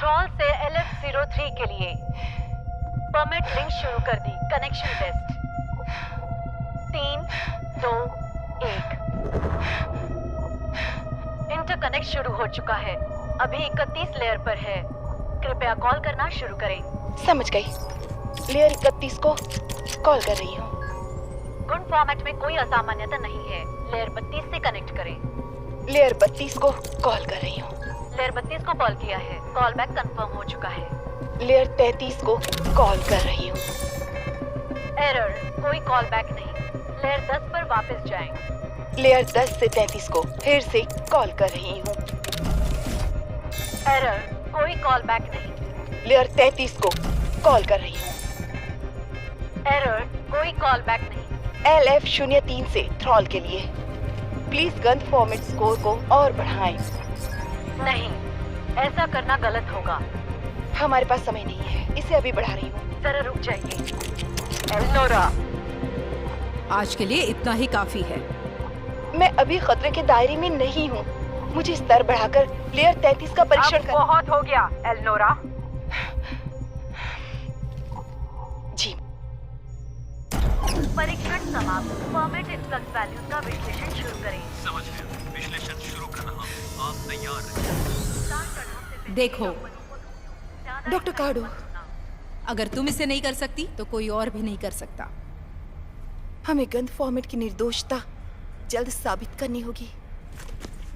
थ्रॉल से LF03 के लिए परमिट लिंक शुरू कर दी। Connection test 3, 2, 1। इंटरकनेक्ट शुरू हो चुका है। अभी 31 लेयर पर है। कृपया कॉल करना शुरू करें। समझ गई। लेयर 31 को कॉल कर रही हूँ। गुड फॉर्मेट में कोई असामान्यता नहीं है। लेयर 32 से कनेक्ट करें। लेयर 32 को कॉल कर रही हूँ। लेयर 32 को कॉल किया है। कॉल बैक कंफर्म हो चुका है। लेयर 33 को कॉल कर रही हूँ। एरर, कोई कॉल बैक नहीं। लेयर 10 पर वापस जाएं। लेयर 10 से 33 को फिर से कॉल कर रही हूँ। एरर, कोई कॉल बैक नहीं। लेयर 33 को कॉल कर रही हूँ। एरर, कोई कॉल बैक नहीं। LF03 से थ्रॉल के लिए प्लीज गन फॉर्मेट स्कोर को और बढ़ाएं। नहीं, ऐसा करना गलत होगा। हमारे पास समय नहीं है, इसे अभी बढ़ा रही हूँ। जरा रुक जाइए। एल्नोरा, आज के लिए इतना ही काफी है। मैं अभी खतरे के दायरे में नहीं हूँ। मुझे स्तर बढ़ाकर लेयर 33 का परीक्षण कर। बहुत हो गया एल्नोरा। जी। परीक्षण समाप्त। फॉर्मेट इनफ्लक्स वैल्यूज का विश्लेषण शुरू करें। समझ गया। विश्लेषण शुरू कर रहा हूँ। आप तैयार रहें। देखो डॉक्टर कार्डो, अगर तुम इसे नहीं कर सकती तो कोई और भी नहीं कर सकता। हमें गन फॉर्मेट की निर्दोषता जल्द साबित करनी होगी,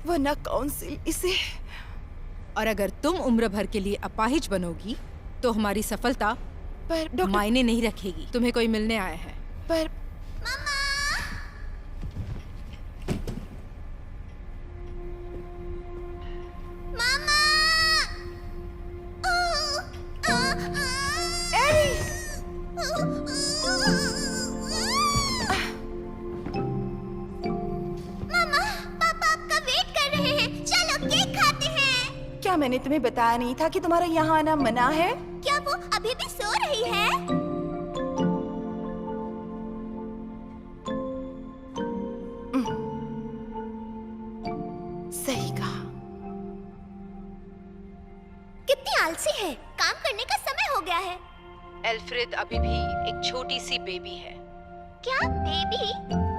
वरना काउंसिल इसे। और अगर तुम उम्र भर के लिए अपाहिज बनोगी तो हमारी सफलता पर डॉक्टर, मायने नहीं रखेगी। तुम्हें कोई मिलने आया है। पर क्या मैंने तुम्हें बताया नहीं था कि तुम्हारा यहाँ आना मना है? क्या वो अभी भी सो रही है? सही कहा। कितनी आलसी है। काम करने का समय हो गया है। एल्फ्रेड अभी भी एक छोटी सी बेबी है। क्या बेबी?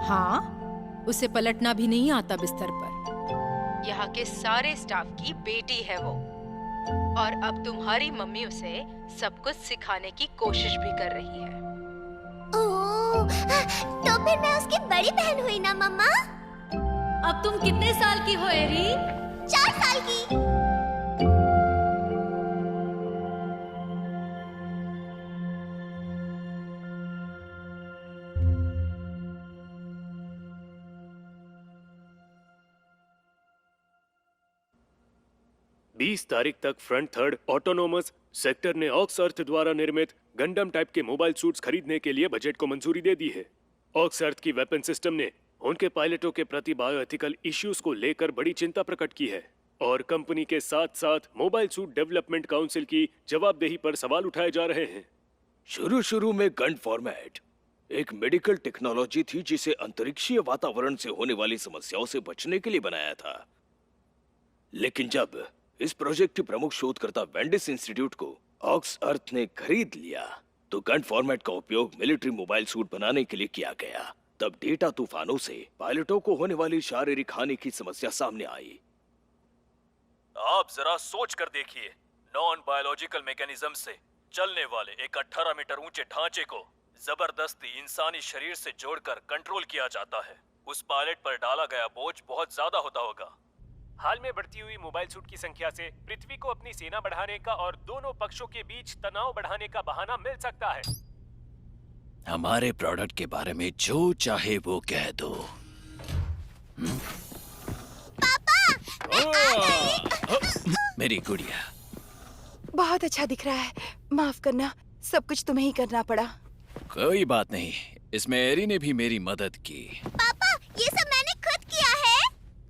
हाँ, उसे पलटना भी नहीं आता बिस्तर पर। यहाँ के सारे स्टाफ की बेटी है वो। और अब तुम्हारी मम्मी उसे सब कुछ सिखाने की कोशिश भी कर रही है। ओह, तो फिर मैं उसकी बड़ी बहन हुई ना मम्मा? अब तुम कितने साल की हो एरी? 4 साल की। 20 तारीख तक फ्रंट थर्ड ऑटोनोमस सेक्टर ने ऑक्स अर्थ द्वारा निर्मित गंडम टाइप के मोबाइल सूट्स खरीदने के लिए बजट को मंजूरी दे दी है। ऑक्स अर्थ की वेपन सिस्टम ने उनके पायलटों के प्रति बायोएथिकल इश्यूज को लेकर बड़ी चिंता प्रकट की है और कंपनी के साथ साथ मोबाइल सूट डेवलपमेंट काउंसिल की जवाबदेही पर सवाल उठाए जा रहे हैं। शुरू में गन फॉर्मेट एक मेडिकल टेक्नोलॉजी थी जिसे अंतरिक्षीय वातावरण से होने वाली समस्याओं से बचने के लिए बनाया था। लेकिन जब इस प्रोजेक्ट के प्रमुख शोधकर्ता वेंडिस इंस्टीट्यूट को ऑक्स अर्थ ने खरीद लिया तो गन फॉर्मेट का उपयोग मिलिट्री मोबाइल सूट बनाने के लिए किया गया। तब डेटा तूफानों से पायलटों को होने वाली शारीरिक हानि की समस्या सामने आई। आप जरा सोच कर देखिए, नॉन बायोलॉजिकल मैकेनिज्म से चलने वाले एक 18 मीटर ऊंचे ढांचे को जबरदस्ती इंसानी शरीर से जोड़कर कंट्रोल किया जाता है। उस पायलट पर डाला गया बोझ बहुत ज्यादा होता होगा। हाल में बढ़ती हुई मोबाइल सूट की संख्या से पृथ्वी को अपनी सेना बढ़ाने का और दोनों पक्षों के बीच तनाव बढ़ाने का बहाना मिल सकता है। हमारे प्रोडक्ट के बारे में जो चाहे वो कह दो। मेरी गुड़िया, बहुत अच्छा दिख रहा है। माफ करना, सब कुछ तुम्हें ही करना पड़ा। कोई बात नहीं, इसमें एरी ने भी मेरी मदद की। पापा, ये सब मैंने खुद किया है।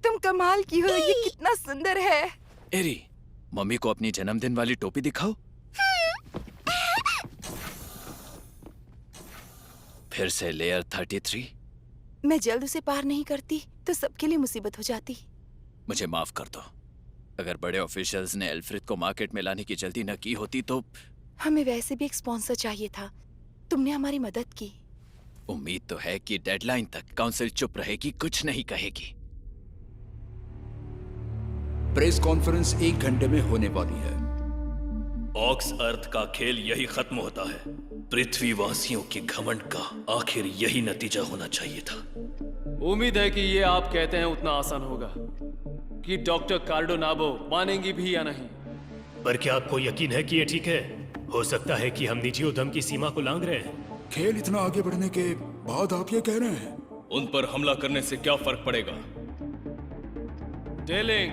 तुम कमाल की हो, ये कितना सुंदर है। एरी, मम्मी को अपनी जन्मदिन वाली टोपी दिखाओ। फिर से लेयर 33। मैं जल्द उसे पार नहीं करती तो सबके लिए मुसीबत हो जाती। मुझे माफ कर दो। अगर बड़े ऑफिशियल्स ने एल्फ्रेड को मार्केट में लाने की जल्दी न की होती तो हमें वैसे भी एक स्पॉन्सर चाहिए था। तुमने हमारी मदद की। उम्मीद तो है कि डेडलाइन तक काउंसिल चुप रहेगी, कुछ नहीं कहेगी। प्रेस कॉन्फ्रेंस 1 घंटे में होने वाली है। ऑक्स अर्थ का खेल यही खत्म होता है। पृथ्वीवासियों के घमंड का आखिर यही नतीजा होना चाहिए था। उम्मीद है कि ये आप कहते हैं उतना आसान होगा कि डॉक्टर कार्डोनाबो मानेंगी भी या नहीं। पर क्या आपको यकीन है कि ये ठीक है? हो सकता है कि हम निजी उद्यम की सीमा को लांघ रहे हैं। खेल इतना आगे बढ़ने के बाद आप ये कह रहे हैं? उन पर हमला करने से क्या फर्क पड़ेगा? डेलिंग,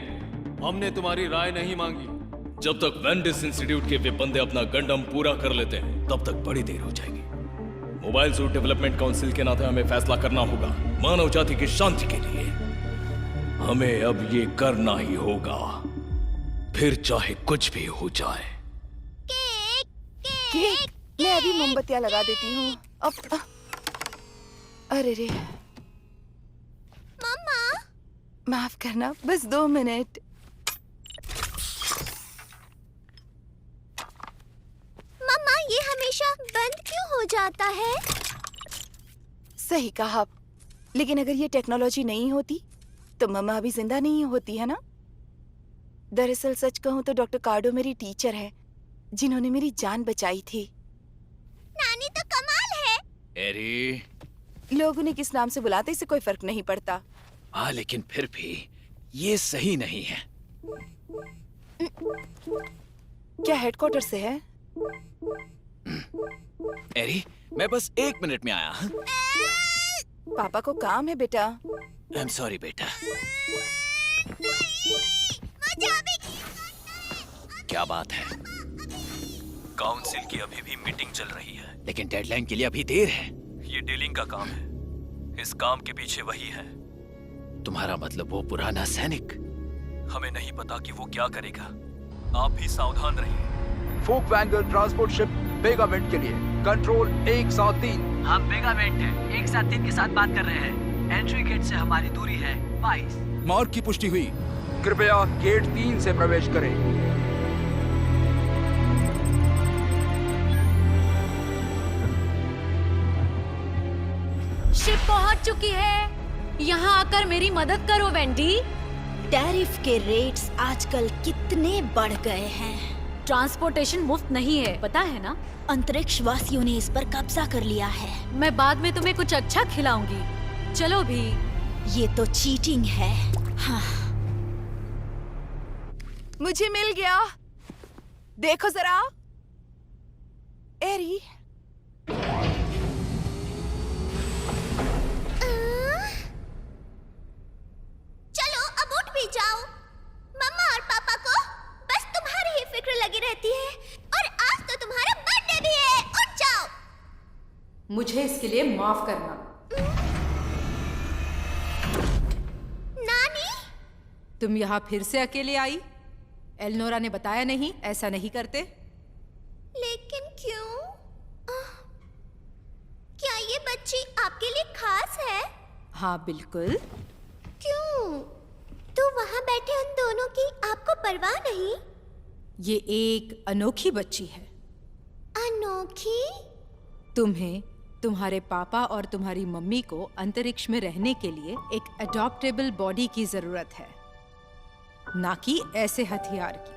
हमने तुम्हारी राय नहीं मांगी। जब तक वेंडिस इंस्टीट्यूट के वे बंदे अपना गंडम पूरा कर लेते हैं तब तक बड़ी देर हो जाएगी। मोबाइल सूट डेवलपमेंट काउंसिल के नाते हमें फैसला करना होगा। मानव जाति की शांति के लिए हमें अब ये करना ही होगा, फिर चाहे कुछ भी हो जाए। केक, मैं अभी मोमबत्तियां लगा देती हूँ। अब अरे रे मम्मा, माफ करना, बस 2 मिनट। मम्मा, ये हमेशा बंद क्यों हो जाता है? सही कहा, लेकिन अगर ये टेक्नोलॉजी नहीं होती तो मम्मा अभी जिंदा नहीं होती, है ना? दरअसल सच कहूँ तो डॉक्टर कार्डो मेरी टीचर है जिन्होंने मेरी जान बचाई थी। नानी तो कमाल है। एरी, लोग उन्हें किस नाम से बुलाते इससे कोई फर्क नहीं पड़ता। हाँ, लेकिन फिर भी ये सही नहीं है। क्या हेडक्वार्टर से है? एरी, मैं बस 1 मिनट में आया। पापा को काम है बेटा। आई एम सॉरी बेटा। क्या बात है? काउंसिल की अभी भी मीटिंग चल रही है, लेकिन डेडलाइन के लिए अभी देर है। ये डीलिंग का काम है। इस काम के पीछे वही है। तुम्हारा मतलब वो पुराना सैनिक? हमें नहीं पता कि वो क्या करेगा। आप भी सावधान रहिए। फोक वैंगर ट्रांसपोर्ट शिप बेगामेंट के लिए कंट्रोल 173। हम बेगामेंट है 173 के साथ बात कर रहे हैं। एंट्री गेट से हमारी दूरी है 22। मार्क की पुष्टि हुई। कृपया गेट 3 से प्रवेश करें। शिप पहुंच चुकी है। यहाँ आकर मेरी मदद करो वेंडी। टैरिफ के रेट्स आजकल कितने बढ़ गए हैं। ट्रांसपोर्टेशन मुफ्त नहीं है, पता है ना? अंतरिक्ष वासियों ने इस पर कब्जा कर लिया है। मैं बाद में तुम्हें कुछ अच्छा खिलाऊंगी। चलो भी। ये तो चीटिंग है। हाँ। मुझे मिल गया, देखो जरा। एरी, चलो अब उठ भी जाओ। मम्मा और पापा को बस तुम्हारी ही फिक्र लगी रहती है, और आज तो तुम्हारा बर्थडे भी है। उठ जाओ। मुझे इसके लिए माफ करना। नानी, तुम यहाँ फिर से अकेले आई? एलनोरा ने बताया नहीं ऐसा नहीं करते? लेकिन क्यों? क्या ये बच्ची आपके लिए खास है? हाँ बिल्कुल। क्यों? तो वहाँ बैठे उन दोनों की आपको परवाह नहीं? ये एक अनोखी बच्ची है। अनोखी? तुम्हें तुम्हारे पापा और तुम्हारी मम्मी को अंतरिक्ष में रहने के लिए एक अडॉप्टेबल बॉडी की जरूरत है, ना कि ऐसे हथियार की।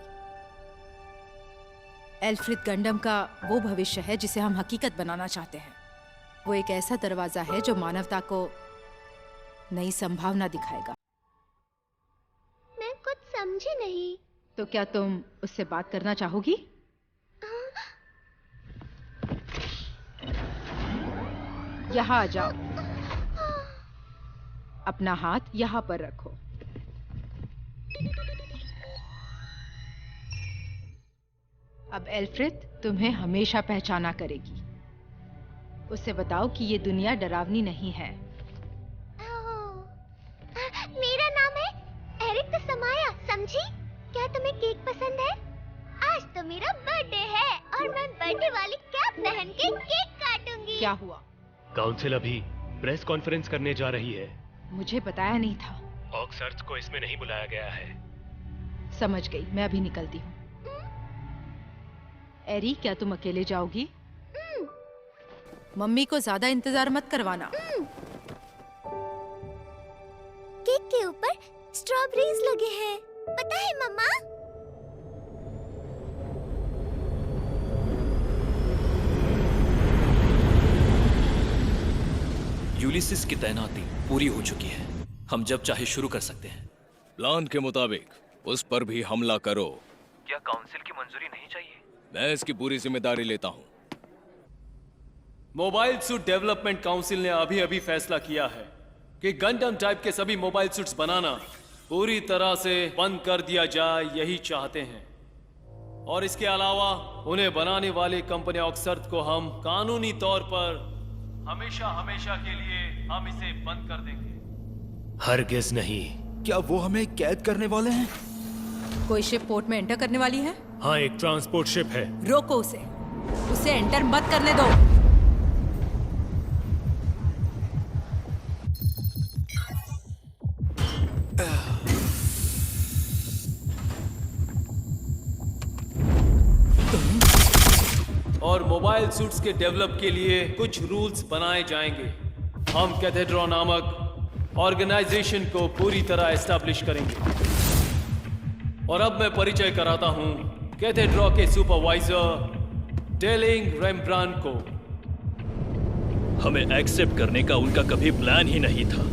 एल्फ्रेड गंडम का वो भविष्य है जिसे हम हकीकत बनाना चाहते हैं। वो एक ऐसा दरवाजा है जो मानवता को नई संभावना दिखाएगा। मैं कुछ समझी नहीं। तो क्या तुम उससे बात करना चाहोगी? यहाँ आ जाओ। अपना हाथ यहाँ पर रखो। अब एल्फ्रेड तुम्हें हमेशा पहचाना करेगी। उसे बताओ कि ये दुनिया डरावनी नहीं है। मेरा नाम है एरिक द समाया, समझी? क्या तुम्हें केक पसंद है? आज तो मेरा बर्थडे है और मैं बर्थडे वाली कैप पहन के केक काटूंगी। क्या हुआ? काउंसिल अभी प्रेस कॉन्फ्रेंस करने जा रही है। मुझे बताया नहीं था। ऑक्सर्थ को इसमें नहीं बुलाया गया है। समझ गई, मैं अभी निकलती हूँ। एरी, क्या तुम अकेले जाओगी? मम्मी को ज्यादा इंतजार मत करवाना। केक के ऊपर स्ट्रॉबेरीज लगे हैं, पता है मम्मा? यूलिसिस की तैनाती पूरी हो चुकी है। हम जब चाहे शुरू कर सकते हैं। प्लान के मुताबिक उस पर भी हमला करो। क्या काउंसिल की मंजूरी नहीं चाहिए? मैं इसकी पूरी जिम्मेदारी लेता हूँ। मोबाइल सूट डेवलपमेंट काउंसिल ने अभी अभी फैसला किया है कि गंडम टाइप के सभी मोबाइल सूट्स बनाना पूरी तरह से बंद कर दिया जाए, यही चाहते हैं। और इसके अलावा उन्हें बनाने वाली कंपनी ऑक्सर्थ को हम कानूनी तौर पर हमेशा हमेशा के लिए हम इसे बंद कर देंगे। हरगिज नहीं। क्या वो हमें कैद करने वाले हैं? कोई शिप पोर्ट में एंटर करने वाली है? हाँ, एक ट्रांसपोर्ट शिप है। रोको उसे एंटर मत करने दो। और मोबाइल सूट्स के डेवलप के लिए कुछ रूल्स बनाए जाएंगे। हम कैथेड्रा नामक ऑर्गेनाइजेशन को पूरी तरह एस्टैब्लिश करेंगे। और अब मैं परिचय कराता हूं कैथेड्रा के सुपरवाइजर डेलिंग रेम्ब्रांड को। हमें एक्सेप्ट करने का उनका कभी प्लान ही नहीं था।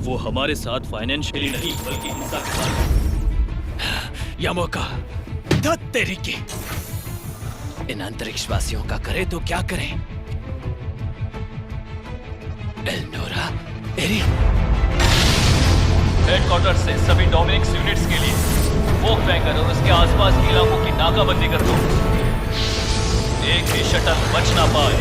वो हमारे साथ फाइनेंशियली नहीं बल्कि हिस्सा के साथ। यह मौका तेरी की इन अंतरिक्षवासियों का करे तो क्या करें? एल्नोरा, एरी। हेडक्वार्टर से सभी डोमिनिक्स यूनिट्स के लिए वोक वैगन और उसके आसपास के इलाकों की नाकाबंदी कर दो। एक भी शटल बच ना पाए।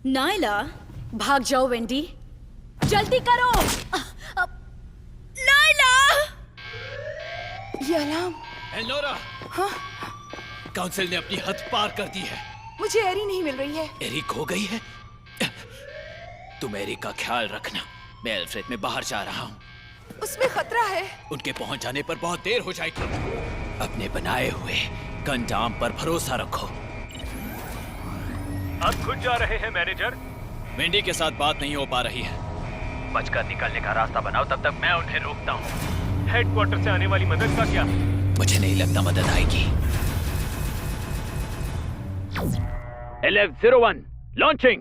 नायला, भाग जाओ वेंडी, जल्दी करो। नायला! ये अलार्म। एल्नोरा, हाँ? काउंसिल ने अपनी हद पार कर दी है। मुझे एरी नहीं मिल रही है। एरी खो गई है? तुम एरी का ख्याल रखना। मैं एल्फ्रेड में बाहर जा रहा हूँ। उसमें खतरा है। उनके पहुंच जाने पर बहुत देर हो जाएगी। अपने बनाए हुए गंडाम पर भरोसा रखो। आप खुद जा रहे हैं मैनेजर? वेंडी के साथ बात नहीं हो पा रही है। बचकर निकलने का रास्ता बनाओ, तब तक मैं उन्हें रोकता हूँ। हेडक्वार्टर से आने वाली मदद का क्या? मुझे नहीं लगता मदद आएगी। LF-01 launching.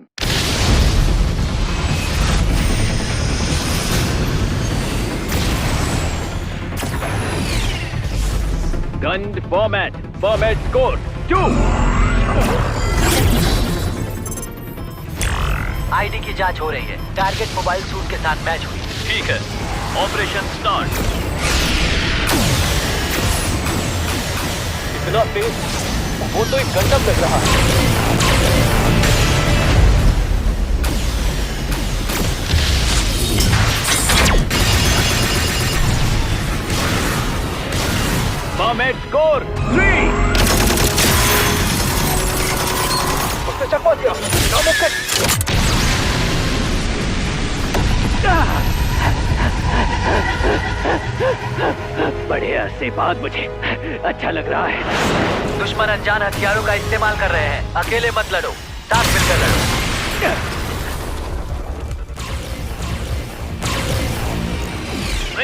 Gun format score 2। ID की जांच हो रही है। टारगेट मोबाइल सूट के साथ मैच हुई। ठीक है, ऑपरेशन स्टार्ट। इतना तेज? वो तो एक गंडम लग रहा है। Format score 3। उसने चकवा दिया। नामुमकिन। बड़े अरसे बाद मुझे अच्छा लग रहा है। दुश्मन अनजान हथियारों का इस्तेमाल कर रहे हैं। अकेले मत लड़ो, साथ मिलकर लड़ो।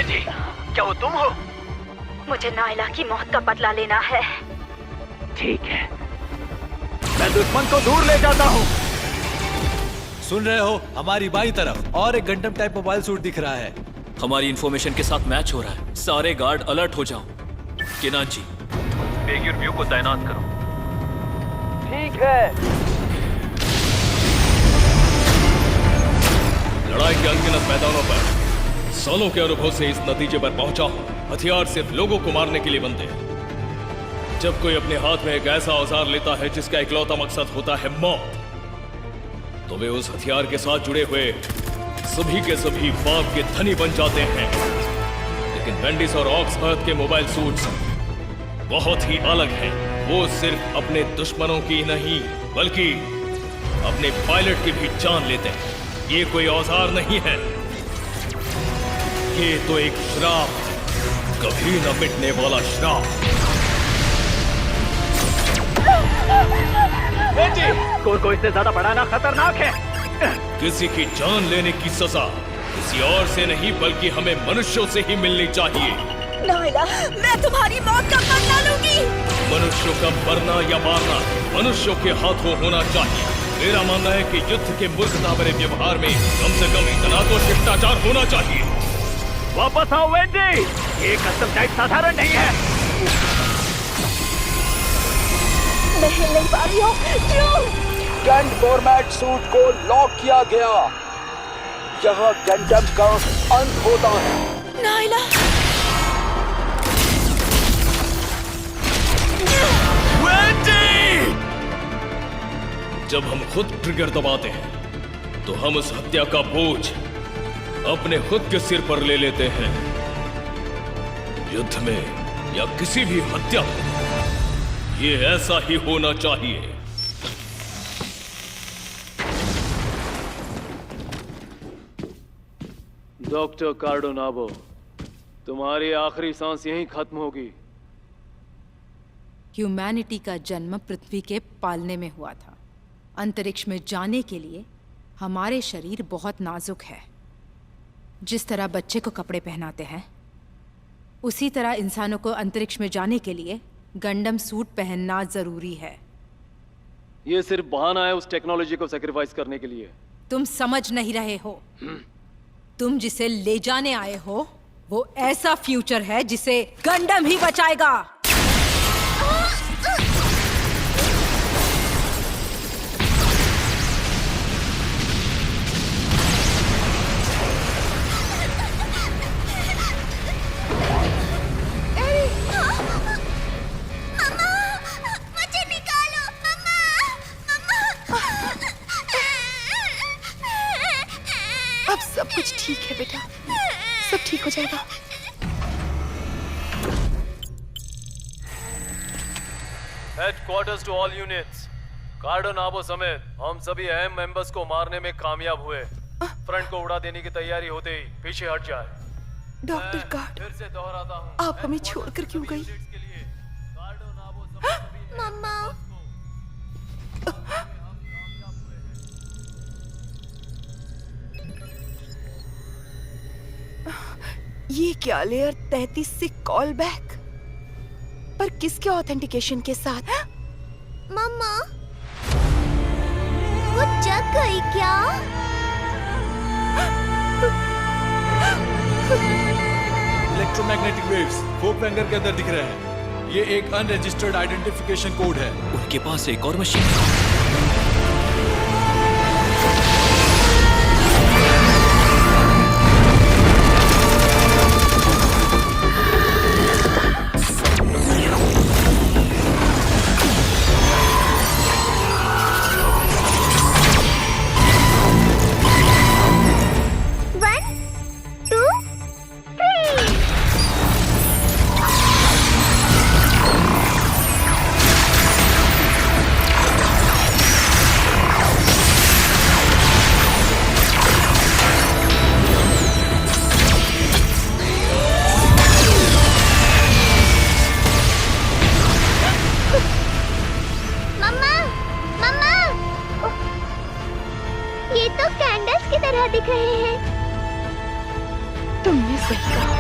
जी, क्या वो तुम हो? मुझे नायला की मौत का बदला लेना है। ठीक है, मैं दुश्मन को दूर ले जाता हूँ। सुन रहे हो? हमारी बाईं तरफ और एक गंडम टाइप मोबाइल सूट दिख रहा है। हमारी इंफॉर्मेशन के साथ मैच हो रहा है। सारे गार्ड अलर्ट हो जाओ। किनान जी, बेगियर व्यू को तैनात करो। ठीक है। लड़ाई के अनगिनत मैदानों पर सालों के अनुभव से इस नतीजे पर पहुंचा हूं, हथियार सिर्फ लोगों को मारने के लिए बनते हैं। जब कोई अपने हाथ में एक ऐसा औजार लेता है जिसका इकलौता मकसद होता है मौत, तो वे उस हथियार के साथ जुड़े हुए सभी के सभी पाप के धनी बन जाते हैं। लेकिन वेंडिस और ऑक्सअर्थ के मोबाइल सूट्स बहुत ही अलग है। वो सिर्फ अपने दुश्मनों की नहीं बल्कि अपने पायलट की भी जान लेते हैं। ये कोई औजार नहीं है, ये तो एक श्राप है, कभी न मिटने वाला श्राप। कोई इससे ज्यादा बढ़ाना खतरनाक है। किसी की जान लेने की सजा किसी और से नहीं बल्कि हमें मनुष्यों से ही मिलनी चाहिए। नायला, मैं तुम्हारी मौत का बदला लूंगी। मनुष्यों का मरना या मारना मनुष्यों के हाथों होना चाहिए। मेरा मानना है कि युद्ध के मूर्खता भरे व्यवहार में कम से कम इतना तो शिष्टाचार होना चाहिए। वापस आओ वेंडी, ये कस्टम टाइप साधारण नहीं है। मैं हिल नहीं पा रही हूँ, क्यों? गन फॉर्मेट सूट को लॉक किया गया। यहाँ गंडम का अंत होता है। नायला, जब हम खुद ट्रिगर दबाते हैं तो हम उस हत्या का बोझ अपने खुद के सिर पर ले लेते हैं। युद्ध में या किसी भी हत्या में ये ऐसा ही होना चाहिए। डॉक्टर कार्डोनावो, तुम्हारी आखिरी सांस यहीं खत्म होगी। ह्यूमैनिटी का जन्म पृथ्वी के पालने में हुआ था। अंतरिक्ष में जाने के लिए हमारे शरीर बहुत नाजुक है। जिस तरह बच्चे को कपड़े पहनाते हैं, उसी तरह इंसानों को अंतरिक्ष में जाने के लिए गंडम सूट पहनना जरूरी है। ये सिर्फ बहाना है उस टेक्नोलॉजी को सैक्रिफाइस करने के लिए। तुम समझ नहीं रहे हो। तुम जिसे ले जाने आए हो वो ऐसा फ्यूचर है जिसे गंडम ही बचाएगा। अब सब कुछ ठीक है बेटा, सब ठीक हो जाएगा। हेडक्वार्टर्स टू ऑल यूनिट्स, कार्डोनावो समेत हम सभी अहम मेंबर्स को मारने में कामयाब हुए। फ्रंट को उड़ा देने की तैयारी होते ही पीछे हट जाए। डॉक्टर कार्ड, फिर से दोहराता हूँ, आप हमें छोड़कर क्यों गई? मम्मा, ये क्या लेयर 33 से कॉल बैक, पर किसके ऑथेंटिकेशन के साथ? मम्मा, वो जग गई क्या? इलेक्ट्रोमैग्नेटिक वेव्स फोक वेंगर के अंदर दिख रहे हैं। ये एक अनरजिस्टर्ड आइडेंटिफिकेशन कोड है। उनके पास एक और मशीन है। दिख रहे हैं। तुमने सही कहा।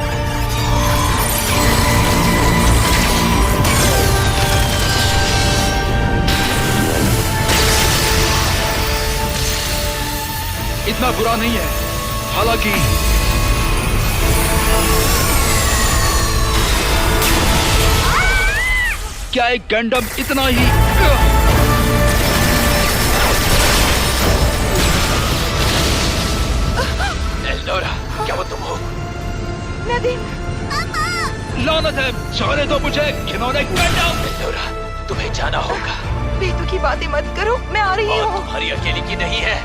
इतना बुरा नहीं है, हालांकि क्या एक गंडम इतना ही एल्डोरा, क्या वो तुम हो? नदीम, लानत है, जाने दो मुझे, घिनौने गंडम। एल्डोरा, तुम्हें जाना होगा। बेतुकी बातें मत करो, मैं आ रही हूँ। तुम्हारी अकेली की नहीं है,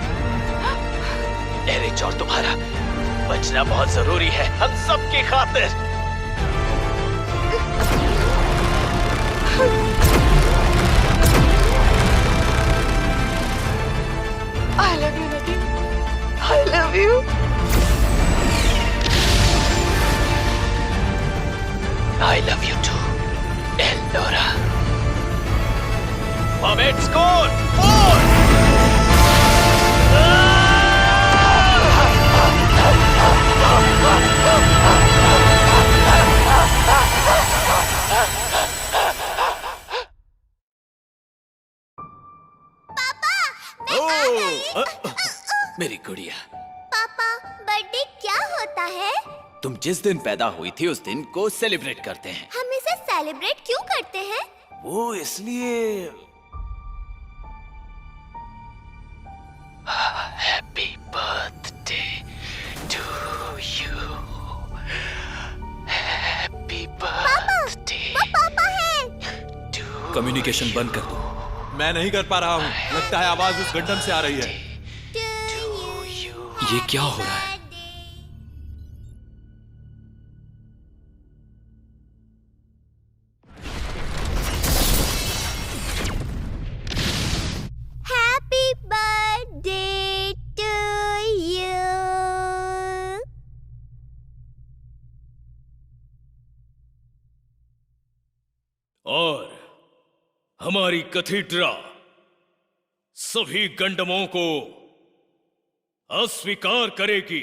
एरिच और तुम्हारा बचना बहुत जरूरी है, हम सबकी खातिर। Permit score 4! मेरी गुड़िया, पापा बर्थडे क्या होता है? तुम जिस दिन पैदा हुई थी उस दिन को सेलिब्रेट करते हैं। हम इसे सेलिब्रेट क्यों करते हैं? वो इसलिए happy birthday to you, happy birthday. वो पापा है। कम्युनिकेशन बंद कर दो। मैं नहीं कर पा रहा हूँ। लगता है आवाज उस गंडम से आ रही है। ये क्या हो रहा है? Happy birthday to you. और हमारी कथीड्रा सभी गंडमों को अस्वीकार करेगी।